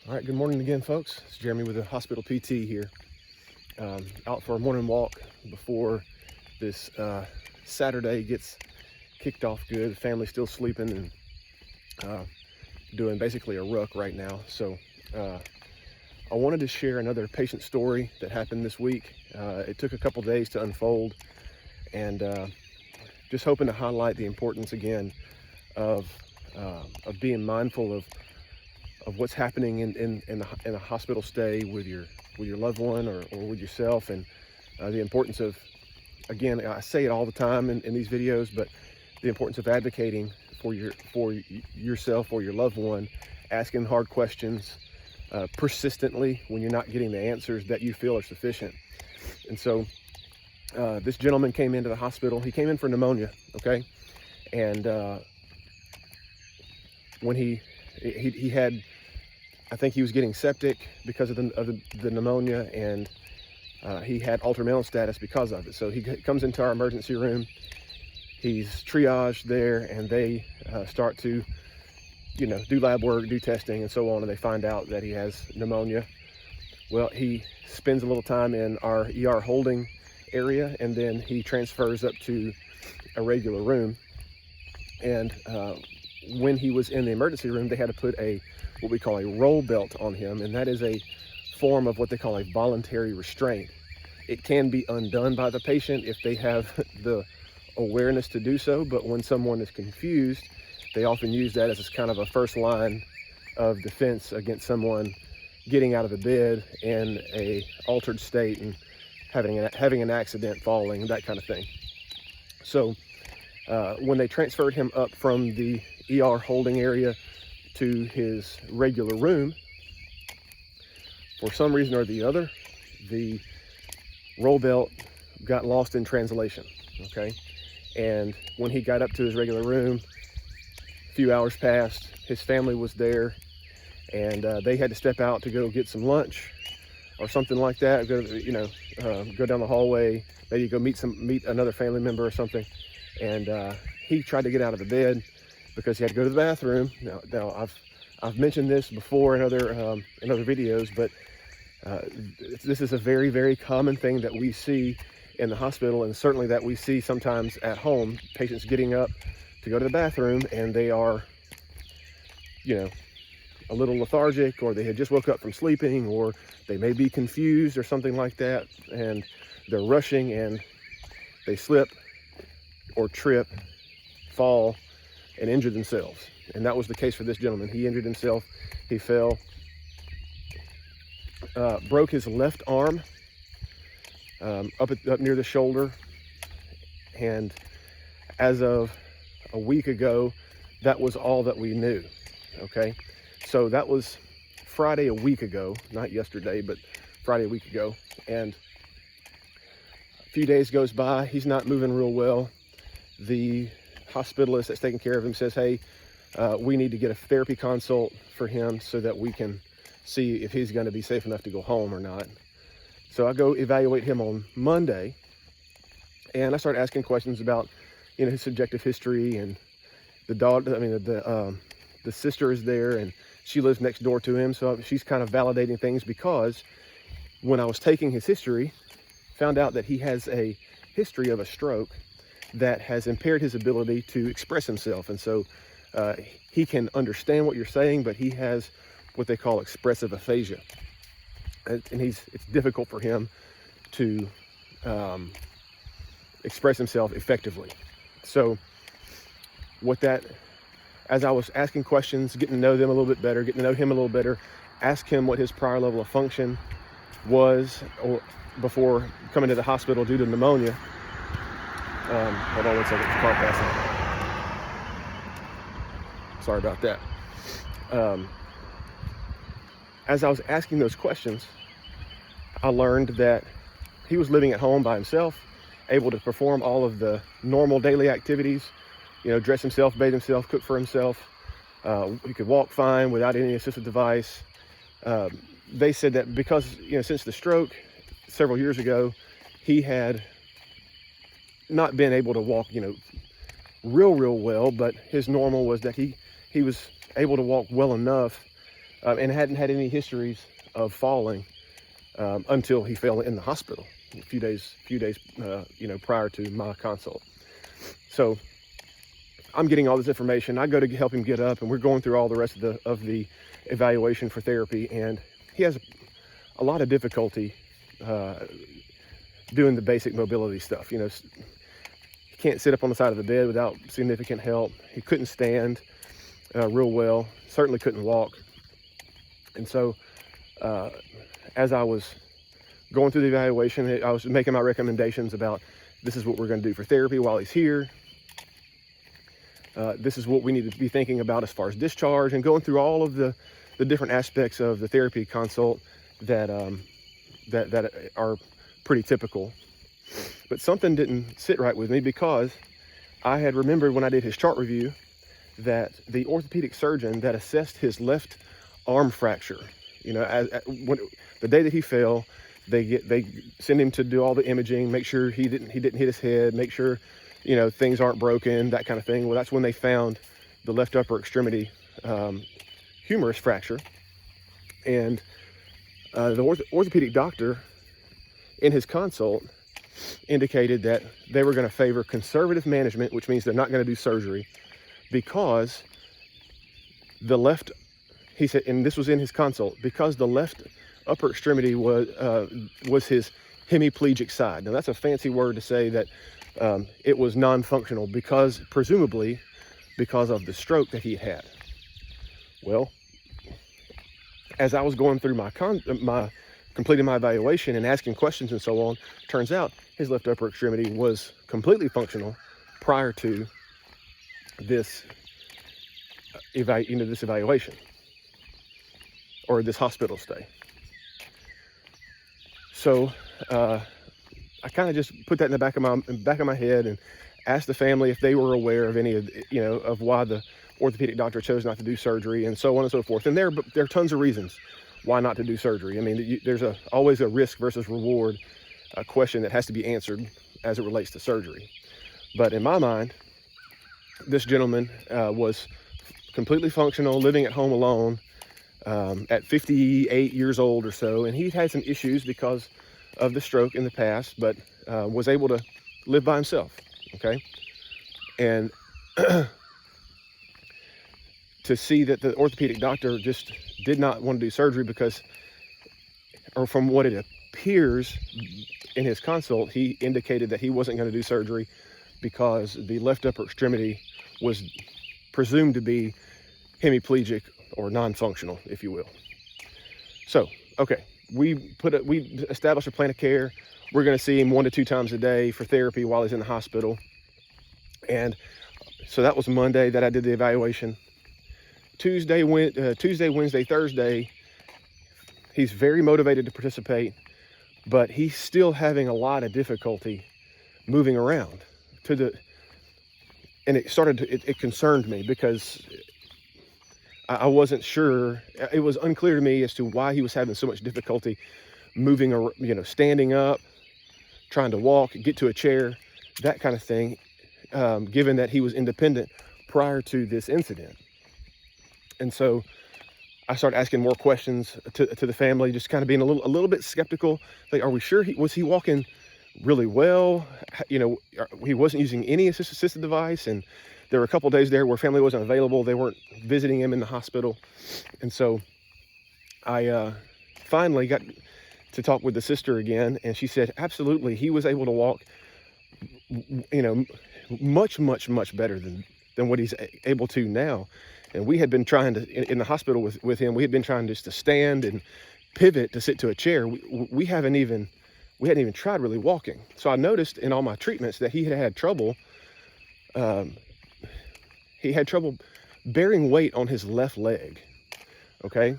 All right, good morning again, folks. It's Jeremy with the Hospital PT here. Out for a morning walk before this Saturday gets kicked off good. The family's still sleeping and doing basically a ruck right now. So I wanted to share another patient story that happened this week. It took a couple days to unfold, and just hoping to highlight the importance again of being mindful of what's happening in a hospital stay with your loved one or with yourself, and the importance of, again, I say it all the time in these videos, but the importance of advocating for yourself or your loved one, asking hard questions persistently when you're not getting the answers that you feel are sufficient. And so this gentleman came into the hospital. He came in for pneumonia, okay? And when he had, I think he was getting septic because of the pneumonia, and he had altered mental status because of it. So he comes into our emergency room. He's triaged there, and they start to, do lab work, do testing, and so on, and they find out that he has pneumonia. Well, he spends a little time in our ER holding area, and then he transfers up to a regular room. And when he was in the emergency room, they had to put what we call a roll belt on him, and that is a form of what they call a voluntary restraint. It can be undone by the patient if they have the awareness to do so, but when someone is confused, they often use that as kind of a first line of defense against someone getting out of the bed in a altered state and having an accident, falling, that kind of thing. So when they transferred him up from the ER holding area to his regular room, for some reason or the other, the roll belt got lost in translation, okay? And when he got up to his regular room, a few hours passed, his family was there, and they had to step out to go get some lunch or something like that, go down the hallway, maybe go meet another family member or something. And he tried to get out of the bed because he had to go to the bathroom. Now I've mentioned this before in other videos, but this is a very, very common thing that we see in the hospital, and certainly that we see sometimes at home. Patients getting up to go to the bathroom, and they are, a little lethargic, or they had just woke up from sleeping, or they may be confused or something like that, and they're rushing and they slip or trip, fall, and injure themselves. And that was the case for this gentleman. He injured himself. He fell, broke his left arm up near the shoulder, and as of a week ago, that was all that we knew. Okay, so that was Friday a week ago, not yesterday, but Friday a week ago. And a few days goes by, he's not moving real well. The hospitalist that's taking care of him says, hey, we need to get a therapy consult for him so that we can see if he's going to be safe enough to go home or not. So I go evaluate him on Monday, and I start asking questions about, his subjective history, and the sister is there, and she lives next door to him. So she's kind of validating things, because when I was taking his history, found out that he has a history of a stroke that has impaired his ability to express himself. And so he can understand what you're saying, but he has what they call expressive aphasia. And it's difficult for him to express himself effectively. So as I was asking questions, getting to know them a little bit better, getting to know him a little better, ask him what his prior level of function was before coming to the hospital due to pneumonia. Hold on one second, car passing. Sorry about that. As I was asking those questions, I learned that he was living at home by himself, able to perform all of the normal daily activities, dress himself, bathe himself, cook for himself. He could walk fine without any assistive device. They said that because, since the stroke several years ago, he had not been able to walk, real well, but his normal was that he was able to walk well enough and hadn't had any histories of falling until he fell in the hospital a few days prior to my consult. So I'm getting all this information. I go to help him get up, and we're going through all the rest of the evaluation for therapy, and he has a lot of difficulty doing the basic mobility stuff. He can't sit up on the side of the bed without significant help. He couldn't stand real well, certainly couldn't walk. And so as I was going through the evaluation, I was making my recommendations about this is what we're going to do for therapy while he's here. This is what we need to be thinking about as far as discharge, and going through all of the different aspects of the therapy consult that are pretty typical. But something didn't sit right with me, because I had remembered when I did his chart review that the orthopedic surgeon that assessed his left arm fracture, when the day that he fell, they send him to do all the imaging, make sure he didn't hit his head, make sure things aren't broken, that kind of thing. Well, that's when they found the left upper extremity humerus fracture. And the orthopedic doctor in his consult indicated that they were going to favor conservative management, which means they're not going to do surgery, because the left, he said, and this was in his consult, because the left upper extremity was his hemiplegic side. Now that's a fancy word to say that it was non-functional, presumably because of the stroke that he had. Well, as I was going through completing my evaluation and asking questions and so on, turns out his left upper extremity was completely functional prior to this evaluation or this hospital stay. So I kind of just put that in the back of my head and asked the family if they were aware of any of why the orthopedic doctor chose not to do surgery, and so on and so forth. And there are tons of reasons why not to do surgery. I mean, there's always a risk versus reward question that has to be answered as it relates to surgery. But in my mind, this gentleman was completely functional, living at home alone, at 58 years old or so, and he'd had some issues because of the stroke in the past, but was able to live by himself. Okay, and to see that the orthopedic doctor just did not want to do surgery because, or from what it appears in his consult, he indicated that he wasn't going to do surgery because the left upper extremity was presumed to be hemiplegic or non-functional, if you will. So, okay, we established a plan of care. We're going to see him 1 to 2 times a day for therapy while he's in the hospital. And so that was Monday that I did the evaluation. Tuesday, Wednesday, Thursday, he's very motivated to participate, but he's still having a lot of difficulty moving around. And it concerned me, because I wasn't sure. It was unclear to me as to why he was having so much difficulty moving, standing up, trying to walk, get to a chair, that kind of thing, given that he was independent prior to this incident. And so I started asking more questions to the family, just kind of being a little bit skeptical. Like, are we sure was he walking really well? He wasn't using any assistive device, and there were a couple of days there where family wasn't available. They weren't visiting him in the hospital. And so I finally got to talk with the sister again, and she said, absolutely, he was able to walk, much, much, much better than what he's able to now. And we had been trying to, in the hospital with him, we had been trying just to stand and pivot to sit to a chair. We hadn't even tried really walking. So I noticed in all my treatments that he had trouble. He had trouble bearing weight on his left leg. Okay,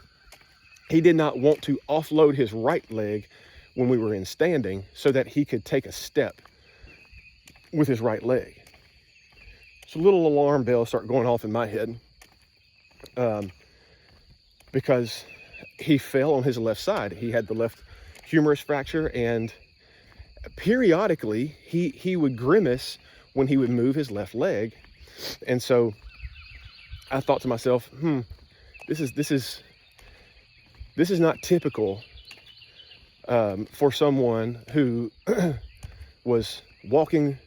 he did not want to offload his right leg when we were in standing so that he could take a step with his right leg. So little alarm bells start going off in my head, because he fell on his left side. He had the left humerus fracture, and periodically he would grimace when he would move his left leg. And so I thought to myself, this is This is not typical for someone who was walking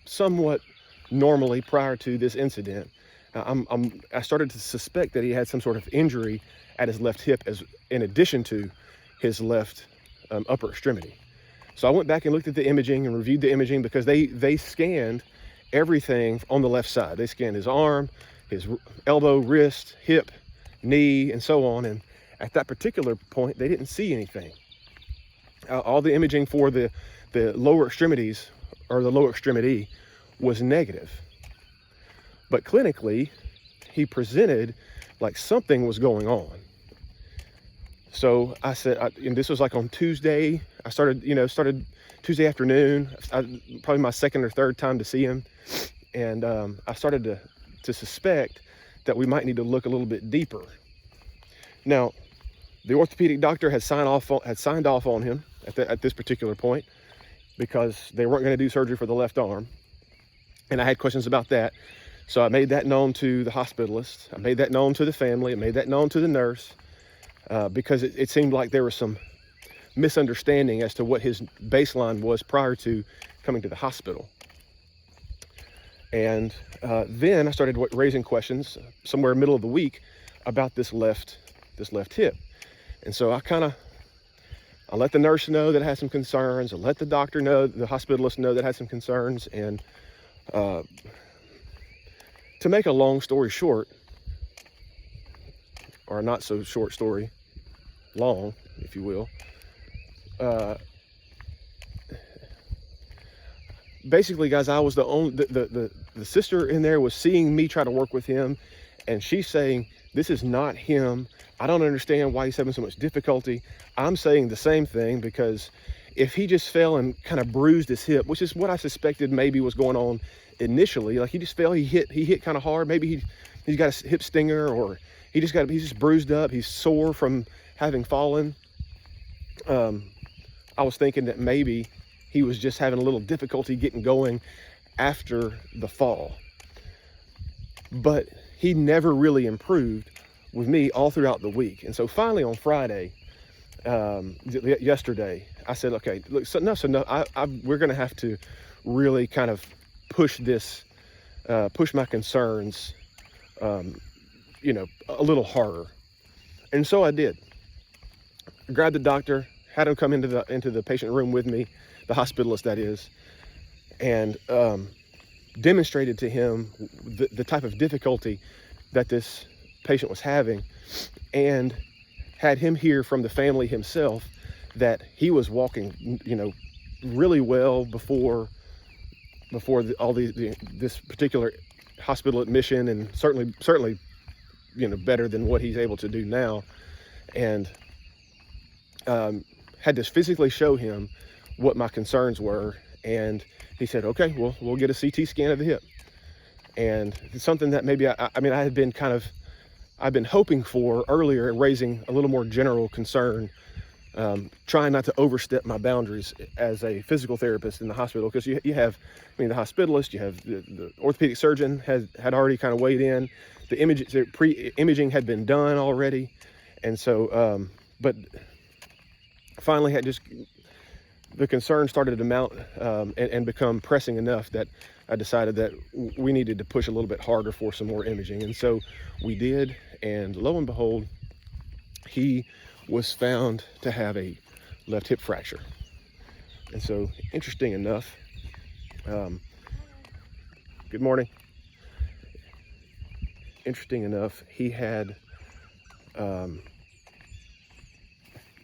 somewhat normally prior to this incident. I started to suspect that he had some sort of injury at his left hip, as in addition to his left upper extremity. So I went back and looked at the imaging and reviewed the imaging, because they scanned everything on the left side. They scanned his arm, his elbow, wrist, hip, knee, and so on. And at that particular point, they didn't see anything. All the imaging for the lower extremities, or the lower extremity, was negative. But clinically, he presented like something was going on. So I said, and this was like on Tuesday. I started Tuesday afternoon, probably my second or third time to see him. And I started to suspect that we might need to look a little bit deeper. Now, the orthopedic doctor had signed off on him at this particular point, because they weren't going to do surgery for the left arm. And I had questions about that. So I made that known to the hospitalist. I made that known to the family. I made that known to the nurse, because it seemed like there was some misunderstanding as to what his baseline was prior to coming to the hospital. And then I started raising questions somewhere middle of the week about this left hip. And so I let the nurse know that I had some concerns. I let the doctor know, the hospitalist know that I had some concerns. And to make a long story short, or not so short story, long, if you will, basically, guys, I was the sister in there was seeing me try to work with him, and she's saying, this is not him. I don't understand why he's having so much difficulty. I'm saying the same thing, because if he just fell and kind of bruised his hip, which is what I suspected maybe was going on initially, like he just fell, he hit kind of hard. Maybe he's got a hip stinger, or he's just bruised up. He's sore from having fallen. I was thinking that maybe he was just having a little difficulty getting going after the fall. But he never really improved with me all throughout the week. And so finally on Friday, yesterday, I said, okay, look, we're going to have to really kind of push my concerns, a little harder. And so I did. I grabbed the doctor, had him come into the patient room with me, the hospitalist that is, and demonstrated to him the type of difficulty that this patient was having, and had him hear from the family himself that he was walking, really well before this particular hospital admission, and certainly, better than what he's able to do now, and had to physically show him what my concerns were. And he said, okay, well, we'll get a CT scan of the hip. And it's something that maybe I've been hoping for earlier, raising a little more general concern, trying not to overstep my boundaries as a physical therapist in the hospital, because you have, the hospitalist, you have the orthopedic surgeon had already kind of weighed in. The imaging had been done already. And so, but finally the concern started to mount and become pressing enough that I decided that we needed to push a little bit harder for some more imaging. And so we did, and lo and behold, he was found to have a left hip fracture. And so, interesting enough, good morning. Interesting enough, he had,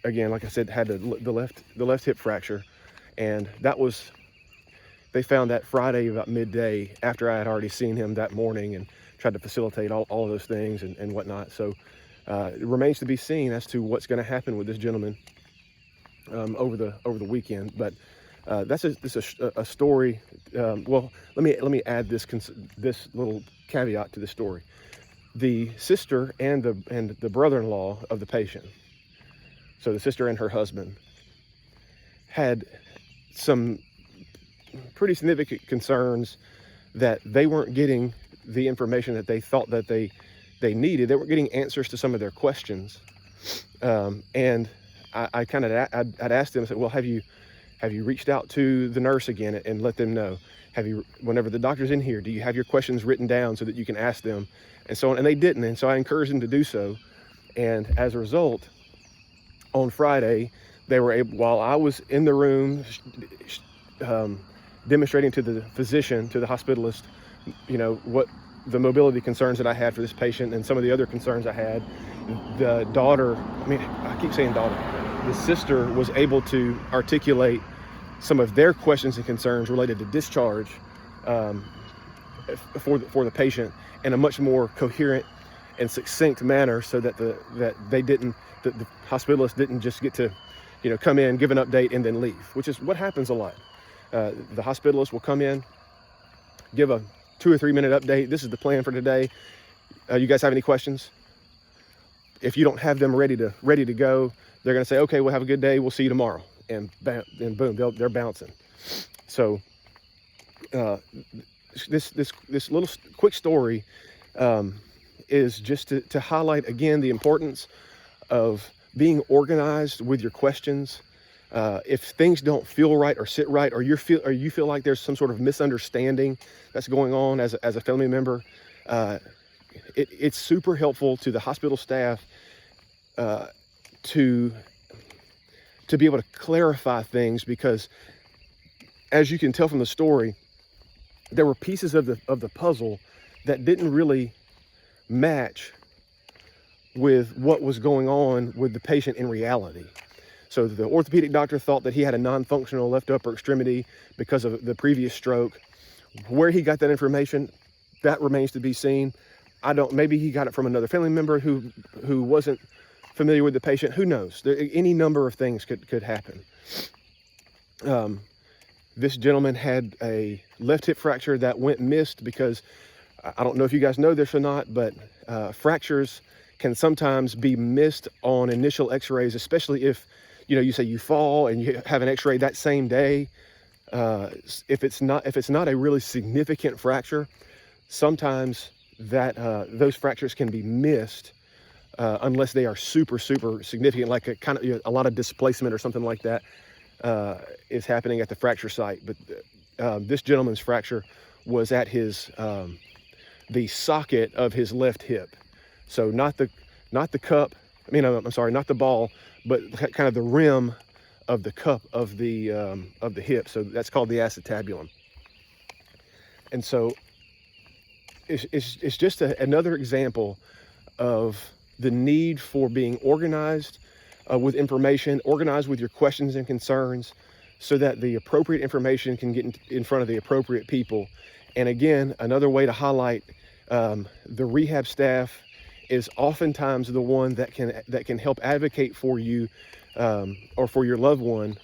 again, like I said, had the left hip fracture, and they found that Friday about midday, after I had already seen him that morning and tried to facilitate all of those things and whatnot. So it remains to be seen as to what's going to happen with this gentleman over the weekend. But that's a story. Well, let me add this little caveat to the story. The sister and the brother-in-law of the patient, so the sister and her husband, had some pretty significant concerns that they weren't getting the information that they thought that they needed. They weren't getting answers to some of their questions. And I kind of, I'd asked them, I said, well, have you reached out to the nurse again and let them know? Whenever the doctor's in here, do you have your questions written down so that you can ask them, and so on? And they didn't. And so I encouraged them to do so. And as a result, on Friday, they were able, while I was in the room, demonstrating to the physician, to the hospitalist, what the mobility concerns that I had for this patient and some of the other concerns I had, the daughter, I keep saying daughter, the sister was able to articulate some of their questions and concerns related to discharge for the patient in a much more coherent and succinct manner, so that the hospitalist didn't just get to come in, give an update, and then leave, which is what happens a lot. The hospitalist will come in, give a 2 or 3 minute update. This is the plan for today. You guys have any questions? If you don't have them ready to go, they're going to say, okay, we'll have a good day. We'll see you tomorrow. And boom, they're bouncing. So this little quick story is just to highlight again the importance of being organized with your questions. If things don't feel right or sit right, or you feel like there's some sort of misunderstanding that's going on as a family member, it's super helpful to the hospital staff to be able to clarify things, because as you can tell from the story, there were pieces of the puzzle that didn't really match with what was going on with the patient in reality. So the orthopedic doctor thought that he had a non-functional left upper extremity because of the previous stroke. Where he got that information, that remains to be seen. Maybe he got it from another family member who wasn't familiar with the patient. Who knows? Any number of things could happen. This gentleman had a left hip fracture that went missed because, I don't know if you guys know this or not, but fractures can sometimes be missed on initial x-rays, especially if you say you fall and you have an x-ray that same day. If it's not a really significant fracture, sometimes those fractures can be missed unless they are super significant, like a lot of displacement or something like that is happening at the fracture site. But this gentleman's fracture was at the socket of his left hip. So not the cup. I'm sorry, not the ball, but kind of the rim of the cup of the hip. So that's called the acetabulum. And so it's just another example of the need for being organized with information, organized with your questions and concerns, so that the appropriate information can get in front of the appropriate people. And again, another way to highlight the rehab staff is oftentimes the one that can help advocate for you or for your loved one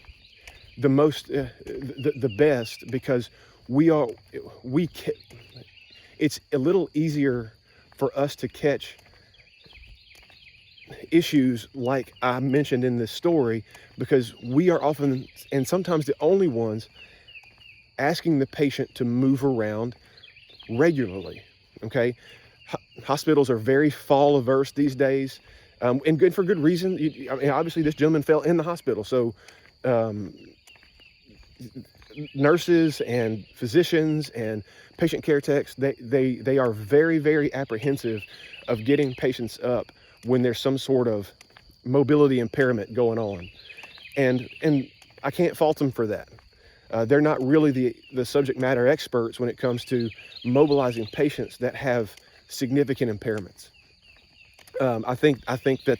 the best, because it's a little easier for us to catch issues like I mentioned in this story, because we are often and sometimes the only ones asking the patient to move around regularly. Okay, hospitals are very fall averse these days, and good for good reason. Obviously this gentleman fell in the hospital, so nurses and physicians and patient care techs, they are very apprehensive of getting patients up when there's some sort of mobility impairment going on, and I can't fault them for that. They're not really the subject matter experts when it comes to mobilizing patients that have significant impairments. I think that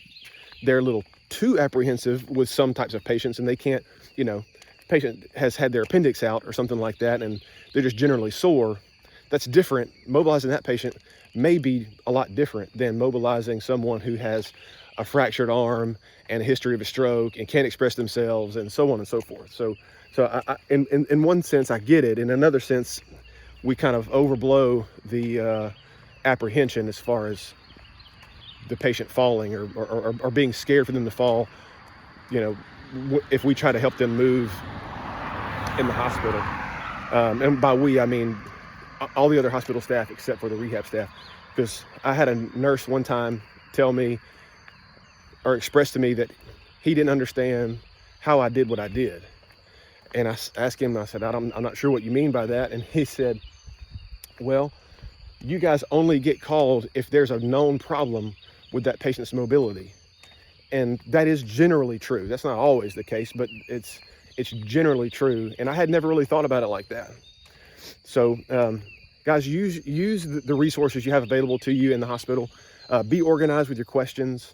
they're a little too apprehensive with some types of patients, and they can't, patient has had their appendix out or something like that, and they're just generally sore. That's different. Mobilizing that patient may be a lot different than mobilizing someone who has a fractured arm and a history of a stroke and can't express themselves and so on and so forth. So in one sense, I get it. In another sense, we kind of overblow the apprehension as far as the patient falling or being scared for them to fall, if we try to help them move in the hospital. And by we, I mean all the other hospital staff except for the rehab staff. Because I had a nurse one time tell me, or expressed to me that he didn't understand how I did what I did. And I asked him, I said, I'm not sure what you mean by that. And he said, well, you guys only get called if there's a known problem with that patient's mobility. And that is generally true. That's not always the case, but it's generally true. And I had never really thought about it like that. So guys, use the resources you have available to you in the hospital. Be organized with your questions.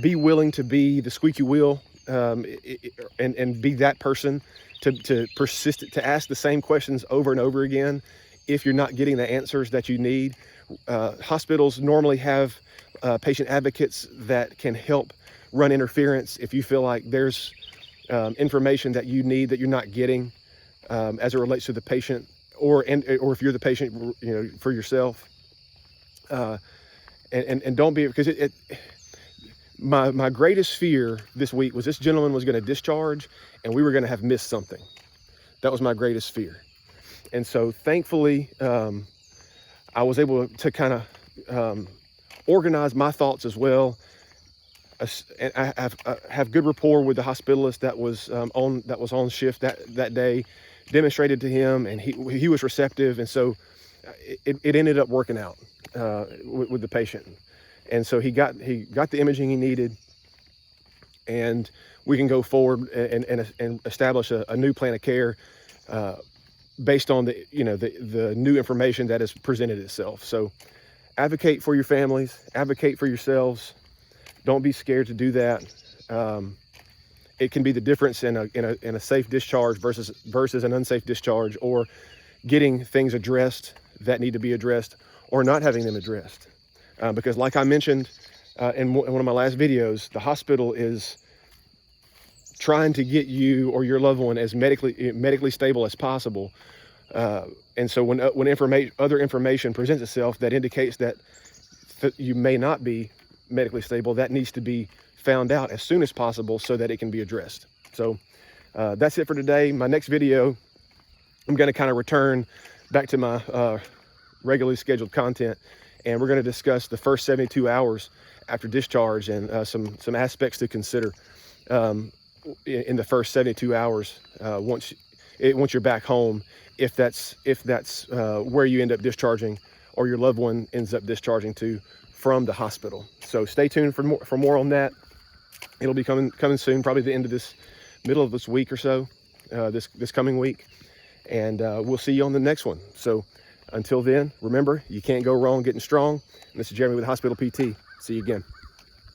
Be willing to be the squeaky wheel, and be that person to persist, to ask the same questions over and over again if you're not getting the answers that you need. Hospitals normally have patient advocates that can help run interference if you feel like there's information that you need that you're not getting as it relates to the patient, or if you're the patient, for yourself. And don't be, because my greatest fear this week was this gentleman was going to discharge and we were going to have missed something. That was my greatest fear. And so thankfully, I was able to kind of organize my thoughts as well. And I have good rapport with the hospitalist that was on shift that day. Demonstrated to him, and he was receptive, and so it ended up working out with the patient. And so he got the imaging he needed, and we can go forward and establish a new plan of care based on the new information that has presented itself. So advocate for your families, advocate for yourselves. Don't be scared to do that. It can be the difference in a safe discharge versus an unsafe discharge, or getting things addressed that need to be addressed, or not having them addressed. Because like I mentioned in one of my last videos, the hospital is trying to get you or your loved one as medically stable as possible. And so when other information presents itself that indicates that you may not be medically stable, that needs to be found out as soon as possible so that it can be addressed. So that's it for today. My next video, I'm going to kind of return back to my regularly scheduled content, and we're going to discuss the first 72 hours after discharge and some aspects to consider in the first 72 hours once you're back home, if that's where you end up discharging, or your loved one ends up discharging to from the hospital. So stay tuned for more on that. It'll be coming soon, probably the end of middle of this week or so, this coming week. And we'll see you on the next one. So until then, remember, you can't go wrong getting strong. And this is Jeremy with Hospital PT. See you again.